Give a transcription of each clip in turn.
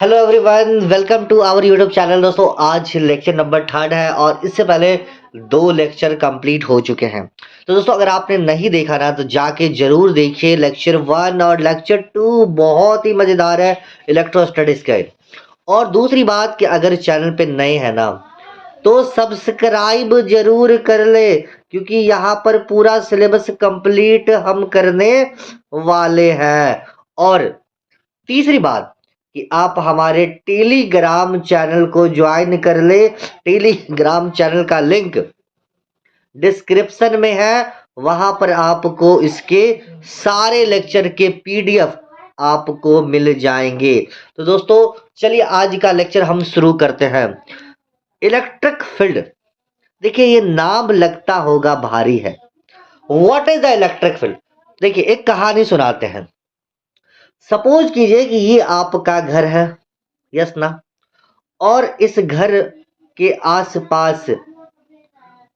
Hello everyone, welcome to our YouTube channel. दोस्तों, आज lecture number third है और इससे पहले दो लेक्चर कंप्लीट हो चुके हैं। तो दोस्तों, अगर आपने नहीं देखा ना तो जाके जरूर देखिए। लेक्चर वन और लेक्चर टू बहुत ही मजेदार है इलेक्ट्रोस्टैटिक्स का। और दूसरी बात कि अगर चैनल पे नए हैं ना तो सब्सक्राइब जरूर कर ले, क्योंकि यहाँ पर पूरा सिलेबस कंप्लीट हम करने वाले हैं। और तीसरी बात कि आप हमारे टेलीग्राम चैनल को ज्वाइन कर ले। टेलीग्राम चैनल का लिंक डिस्क्रिप्शन में है, वहां पर आपको इसके सारे लेक्चर के पीडीएफ आपको मिल जाएंगे। तो दोस्तों, चलिए आज का लेक्चर हम शुरू करते हैं। इलेक्ट्रिक फील्ड, देखिए ये नाम लगता होगा भारी है। What is the electric field? देखिए एक कहानी सुनाते हैं। सपोज कीजिए कि ये आपका घर है, यस ना, और इस घर के आसपास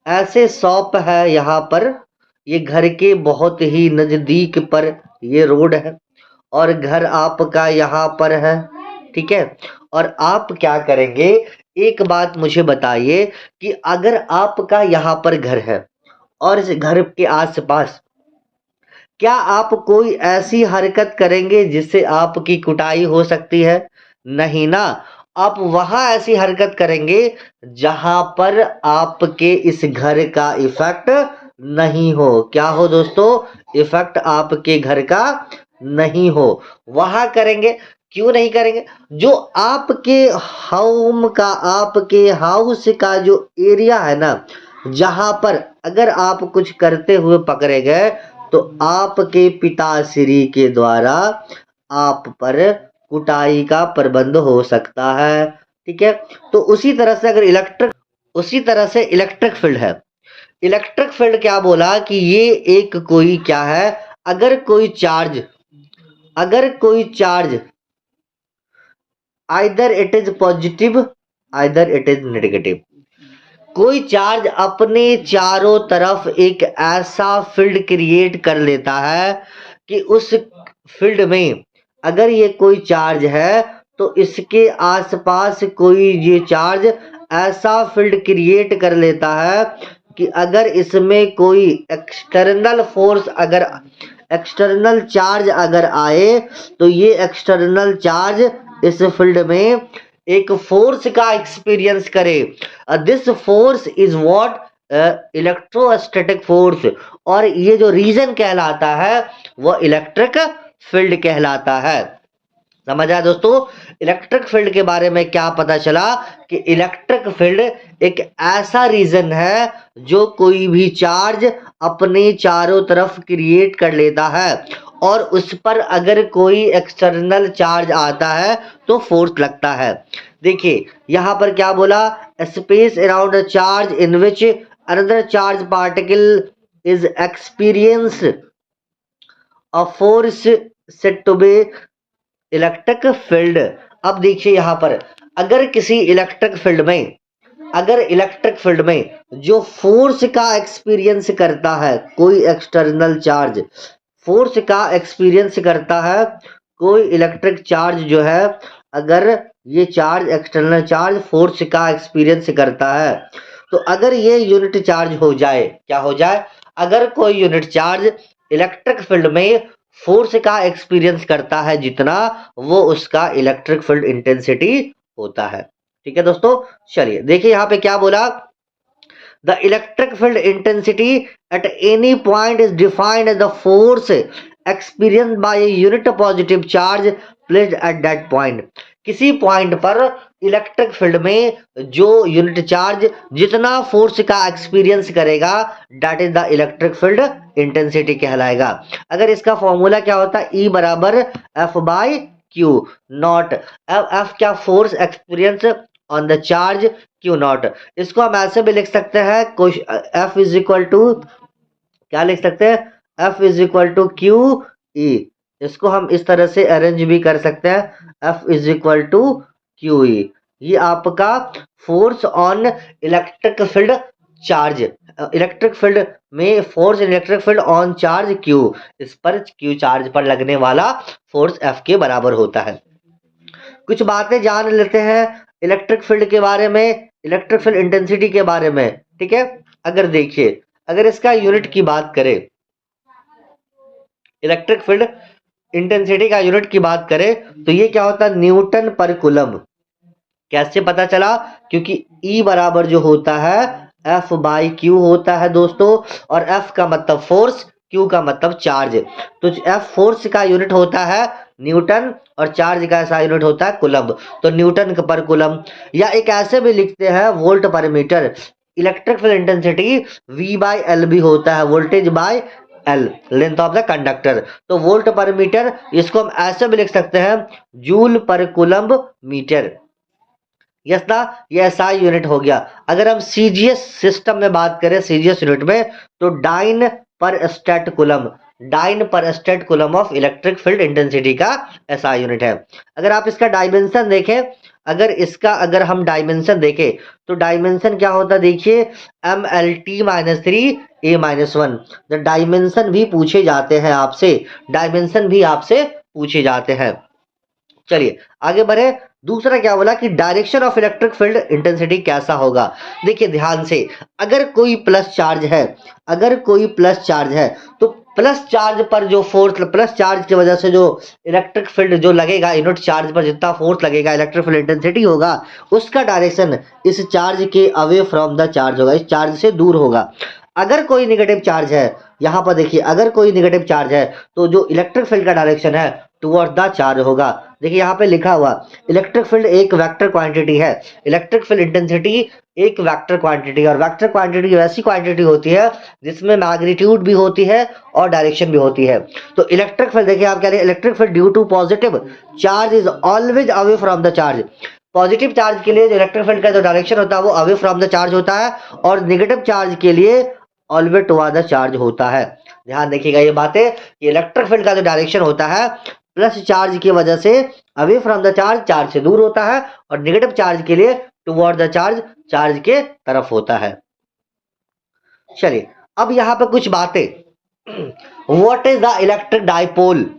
ऐसे शॉप है। यहाँ पर ये घर के बहुत ही नजदीक पर ये रोड है और घर आपका यहाँ पर है, ठीक है। और आप क्या करेंगे, एक बात मुझे बताइए कि अगर आपका यहाँ पर घर है और इस घर के आसपास क्या आप कोई ऐसी हरकत करेंगे जिससे आपकी कुटाई हो सकती है? नहीं ना। आप वहां ऐसी हरकत करेंगे जहां पर आपके इस घर का इफेक्ट नहीं हो। क्या हो दोस्तों? इफेक्ट आपके घर का नहीं हो, वहां करेंगे। क्यों नहीं करेंगे? जो आपके होम का, आपके हाउस का जो एरिया है ना, जहां पर अगर आप कुछ करते हुए पकड़े गए तो आपके पिताश्री के द्वारा आप पर कुटाई का प्रबंध हो सकता है, ठीक है। तो उसी तरह से इलेक्ट्रिक फील्ड है। इलेक्ट्रिक फील्ड क्या बोला कि ये एक कोई क्या है, अगर कोई charge either it is positive either it is negative, कोई चार्ज अपने चारों तरफ एक ऐसा फील्ड क्रिएट कर लेता है कि उस फील्ड में अगर ये कोई चार्ज है तो इसके आसपास कोई ये चार्ज ऐसा फील्ड क्रिएट कर लेता है कि अगर इसमें कोई एक्सटर्नल चार्ज अगर आए तो ये एक्सटर्नल चार्ज इस फील्ड में एक फोर्स का एक्सपीरियंस करे। This force is what electrostatic force. और ये जो रीजन कहलाता है वो इलेक्ट्रिक फील्ड कहलाता है। समझ आया दोस्तों? इलेक्ट्रिक फील्ड के बारे में क्या पता चला कि इलेक्ट्रिक फील्ड एक ऐसा रीजन है जो कोई भी चार्ज अपने चारों तरफ क्रिएट कर लेता है और उस पर अगर कोई एक्सटर्नल चार्ज आता है तो फोर्स लगता है। देखिए यहां पर क्या बोला, space around a charge in which another charge particle is experience a force said to be electric field. अब देखिए यहां पर अगर किसी इलेक्ट्रिक फील्ड में जो फोर्स का एक्सपीरियंस करता है, कोई एक्सटर्नल चार्ज फोर्स का एक्सपीरियंस करता है, कोई इलेक्ट्रिक चार्ज जो है, अगर ये चार्ज एक्सटर्नल चार्ज फोर्स का एक्सपीरियंस करता है तो अगर ये यूनिट चार्ज हो जाए, क्या हो जाए, अगर कोई यूनिट चार्ज इलेक्ट्रिक फील्ड में फोर्स का एक्सपीरियंस करता है जितना, वो उसका इलेक्ट्रिक फील्ड इंटेंसिटी होता है। ठीक है दोस्तों, चलिए देखिए यहां पे क्या बोला। The electric field intensity at any point is defined as the force experience by a unit positive charge placed at that point. किसी पॉइंट पर इलेक्ट्रिक फील्ड में जो यूनिट चार्ज जितना फोर्स का एक्सपीरियंस करेगा, that is the electric field intensity कहलाएगा। अगर इसका फॉर्मूला क्या होता है, E बराबर F by Q naught. F क्या, force experience on the charge Q naught. इसको हम ऐसे भी लिख सकते हैं, एफ इज इक्वल टू, क्या लिख सकते हैं, F is equal to Q E. इसको हम इस तरह से अरेंज भी कर सकते हैं, F is equal to Q E. ये आपका force on electric field charge, electric field में force electric field on charge Q, इस पर क्यू चार्ज पर लगने वाला फोर्स एफ के बराबर होता है। कुछ बातें जान लेते हैं इलेक्ट्रिक फील्ड के बारे में, इलेक्ट्रिक फील्ड इंटेंसिटी के बारे में। ठीक है, अगर देखिए, अगर इसका यूनिट की बात करें, इलेक्ट्रिक फील्ड इंटेंसिटी का यूनिट की बात करें तो ये क्या होता है, न्यूटन पर कूलम। कैसे पता चला, क्योंकि E बराबर जो होता है F बाई क्यू होता है दोस्तों, और F का मतलब फोर्स, Q का मतलब चार्ज। तो F फोर्स का यूनिट होता है न्यूटन और चार्ज का ऐसा यूनिट होता है कूलम, तो न्यूटन पर कूलम। या एक ऐसे भी लिखते हैं volt per metre. Electric field intensity V by L भी होता है, voltage by L, length of the conductor. तो वोल्ट पर मीटर, इसको हम ऐसे भी लिख सकते हैं जूल पर कूलम्ब मीटर। यस ना, ये एसआई यूनिट हो गया। अगर हम सीजीएस सिस्टम में बात करें, सीजीएस यूनिट में, तो डाइन पर स्टेट कूलम, डाइन पर state coulomb of electric field intensity का एसआई यूनिट है। अगर आप इसका डायमेंशन देखें, अगर हम डायमेंशन देखें तो डायमेंशन क्या होता है, देखिए MLT-3 A-1। तो डायमेंशन भी पूछे जाते हैं आपसे, डायमेंशन भी आपसे पूछे जाते हैं। चलिए आगे बढ़े। दूसरा क्या बोला कि direction of electric field intensity कैसा होगा। देखिए ध्यान से, अगर कोई प्लस चार्ज है, अगर कोई प्लस चार्ज है, तो प्लस चार्ज पर जो फोर्स, प्लस चार्ज की वजह से जो इलेक्ट्रिक फील्ड जो लगेगा, यूनिट चार्ज पर जितना फोर्स लगेगा, इलेक्ट्रिक फील्ड इंटेंसिटी होगा, उसका डायरेक्शन इस चार्ज के अवे फ्रॉम द चार्ज होगा, इस चार्ज से दूर होगा। अगर कोई निगेटिव चार्ज है, यहां पर देखिए, अगर कोई निगेटिव चार्ज है तो जो इलेक्ट्रिक फील्ड का डायरेक्शन है टुवर्ड द चार्ज होगा। देखिए यहाँ पे लिखा हुआ, इलेक्ट्रिक फील्ड एक वेक्टर क्वांटिटी है, इलेक्ट्रिक फील्ड इंटेंसिटी एक वेक्टर क्वांटिटी, और वेक्टर क्वांटिटी वैसी क्वांटिटी होती है जिसमें मैग्नीट्यूड भी होती है और डायरेक्शन भी होती है। तो इलेक्ट्रिक फील्ड देखिए, आप कह रहे हैं electric field due to positive charge is always away from the charge. Positive charge के लिए जो इलेक्ट्रिक फील्ड का जो डायरेक्शन होता है वो अवे फ्रॉम द चार्ज होता है, और नेगेटिव चार्ज के लिए ऑलवेज टुवर्ड द चार्ज होता है। ध्यान देखिएगा ये बातें, कि इलेक्ट्रिक फील्ड का जो डायरेक्शन होता है प्लस चार्ज की वजह से away from the charge, charge से दूर होता है, और नेगेटिव चार्ज के लिए टुवर्ड द चार्ज, चार्ज के तरफ होता है। चलिए अब यहाँ पे कुछ बातें, what is the electric dipole.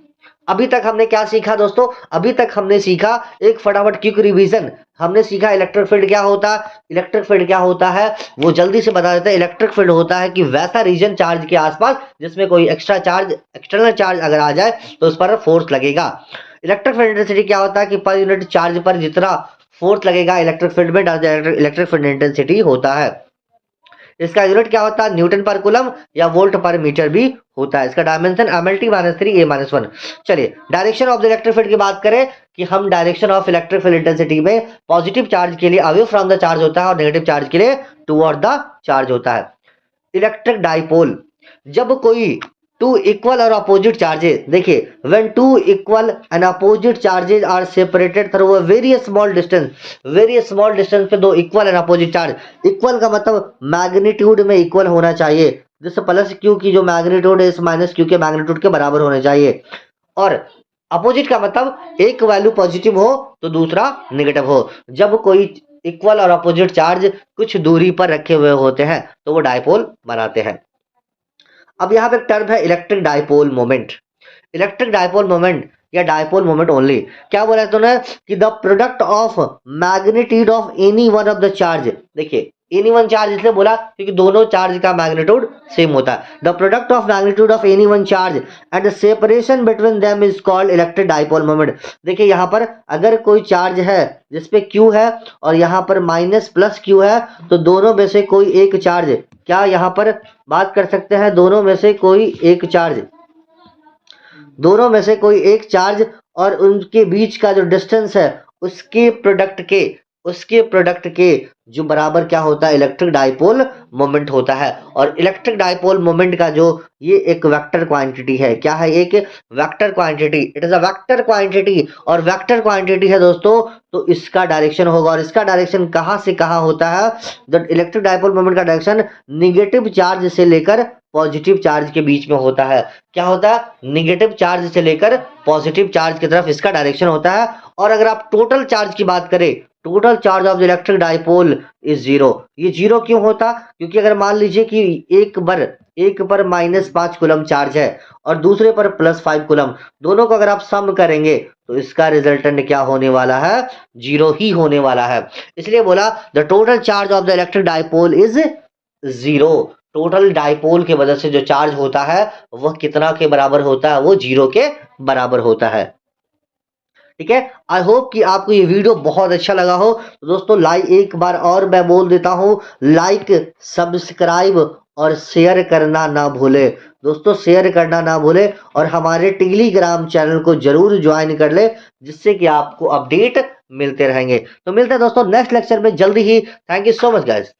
अभी तक हमने क्या सीखा दोस्तों, अभी तक हमने सीखा, एक फटाफट क्विक रिवीजन, हमने सीखा इलेक्ट्रिक फील्ड क्या होता है, इलेक्ट्रिक फील्ड क्या होता है वो जल्दी से बता देते हैं। इलेक्ट्रिक फील्ड होता है कि वैसा रीजन चार्ज के आसपास जिसमें कोई एक्स्ट्रा चार्ज, एक्सटर्नल चार्ज अगर आ जाए तो उस पर फोर्स लगेगा। इलेक्ट्रिक फील्ड इंटेंसिटी क्या होता है कि पर यूनिट चार्ज पर जितना फोर्स लगेगा इलेक्ट्रिक फील्ड में, इलेक्ट्रिक फील्ड इंटेंसिटी होता है। इसका यूनिट क्या होता है, न्यूटन पर कूलम या वोल्ट पर मीटर भी होता है। इसका डायमेंशन MLT-3 A-1। चलिए direction of the electric field की बात करें, कि हम direction of electric field intensity में पॉजिटिव चार्ज के लिए अवे फ्रॉम द चार्ज होता है, और नेगेटिव चार्ज के लिए टुवर्ड द चार्ज होता है। इलेक्ट्रिक डाइपोल, जब कोई टू इक्वल और अपोजिट चार्जेस, देखिए when two equal and opposite charges are separated through a very small distance, very small distance पे दो equal and opposite charge, equal का मतलब मैग्नीट्यूड में इक्वल होना चाहिए, जैसे प्लस क्यू की जो मैग्नीट्यूड है इस माइनस क्यू के मैग्नीट्यूड के बराबर होने चाहिए, और अपोजिट का मतलब एक वैल्यू पॉजिटिव हो तो दूसरा नेगेटिव हो। जब कोई इक्वल और अपोजिट चार्ज कुछ दूरी पर रखे हुए होते हैं तो वो डायपोल बनाते हैं। अब यहाँ पे एक टर्म है electric dipole moment. Electric dipole moment या डायपोल मोमेंट ओनली, क्या बोला है तूने, कि the product of magnitude of any one of the charge. देखिए एनी वन चार्ज इसलिए बोला क्योंकि दोनों चार्ज का मैग्नीट्यूड सेम होता है। The product of magnitude of any one charge and the separation between them is called electric dipole moment. देखिए यहाँ पर अगर कोई चार्ज है जिसपे क्यू है और यहाँ पर माइनस प्लस क्यू है, तो दोनों में से कोई एक चार्ज, क्या यहाँ पर बात कर सकते हैं, दोनों में से कोई एक चार्ज, दोनों में से कोई एक चार्ज और उनके बीच का जो डिस्टेंस है उसके प्रोडक्ट के, उसके प्रोडक्ट के जो बराबर क्या होता है, इलेक्ट्रिक डाइपोल मोमेंट होता है। और इलेक्ट्रिक डाइपोल मोमेंट का जो ये एक वेक्टर क्वांटिटी है, क्या है, एक vector quantity, it is a vector quantity, और वेक्टर क्वांटिटी है दोस्तों, तो इसका डायरेक्शन होगा, और इसका डायरेक्शन कहाँ से कहाँ होता है, द इलेक्ट्रिक डाइपोल मोमेंट का डायरेक्शन निगेटिव चार्ज से लेकर पॉजिटिव चार्ज के बीच में होता है। क्या होता है, निगेटिव चार्ज से लेकर पॉजिटिव चार्ज की तरफ इसका डायरेक्शन होता है। और अगर आप टोटल चार्ज की बात करें total charge of the electric dipole is zero. ये जीरो क्यों होता? क्योंकि अगर मान लीजिए कि एक पर -5 कूलम चार्ज है और दूसरे पर +5 कूलम, दोनों को अगर आप सम करेंगे तो इसका रिजल्टेंट क्या होने वाला है? जीरो ही होने वाला है। इसलिए बोला the total charge of the electric dipole is zero. Total dipole की वजह से जो चार्ज होता है वह कितना के बराबर होता है? वो जीरो के बराबर होता है। ठीक है, आई होप कि आपको ये वीडियो बहुत अच्छा लगा हो। तो दोस्तों लाइक, एक बार और मैं बोल देता हूं, लाइक, सब्सक्राइब और शेयर करना ना भूले। दोस्तों शेयर करना ना भूले और हमारे टेलीग्राम चैनल को जरूर ज्वाइन कर ले, जिससे कि आपको अपडेट मिलते रहेंगे। तो मिलते हैं दोस्तों नेक्स्ट लेक्चर में जल्दी ही। Thank you so much guys.